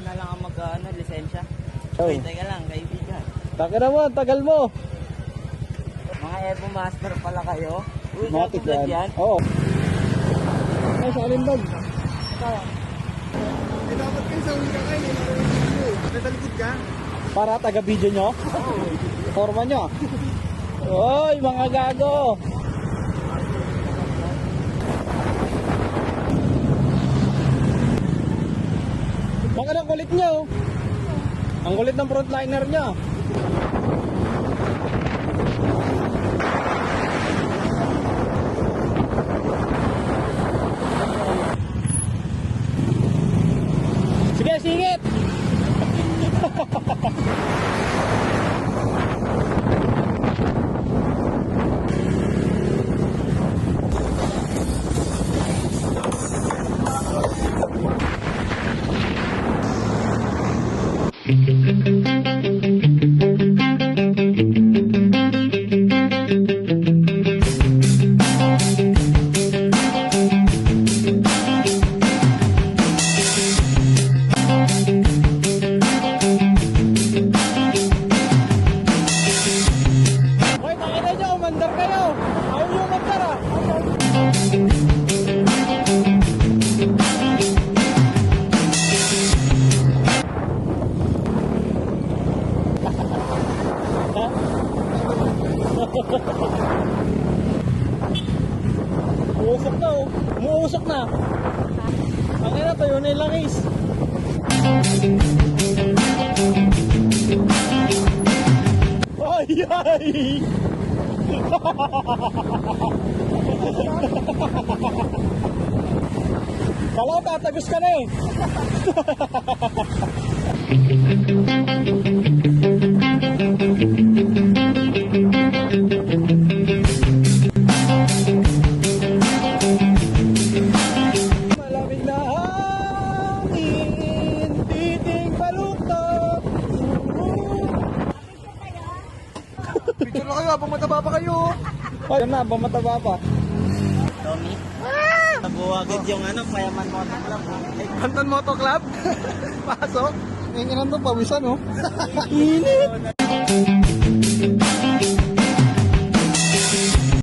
na lang ang lisensya. Oh. Wait, teka lang, kaibigan. Taka naman, tagal mo. Mga Evo Master pala kayo. Uy, Matik natulad yan. Oo. Ay, sa alin bag? Dapat kayo sa uwi ka kayo. Natalikod ka? Para taga-video nyo? Forma nyo? Oy, mga gago! Bakit ang kulit nyo? Ang kulit ng frontliner nyo. Sige, singit! Hoy, nakita nyo, umandar kayo. Ayaw nyo umandar ah. Umuusok na oh. Umuusok na. Ang ina, tayo na yung langis. Ay, ay! Kala ko tatagos ka na eh. Malamig na hangin, titing baluktot. Picture na kayo habang mataba pa kayo. Ay, na, pamataba pa. Tommy. Nabuwagid yung Payaman Motor Club. Bantan Moto Club. Pasok. Ngayon to, pawisan oh. Init!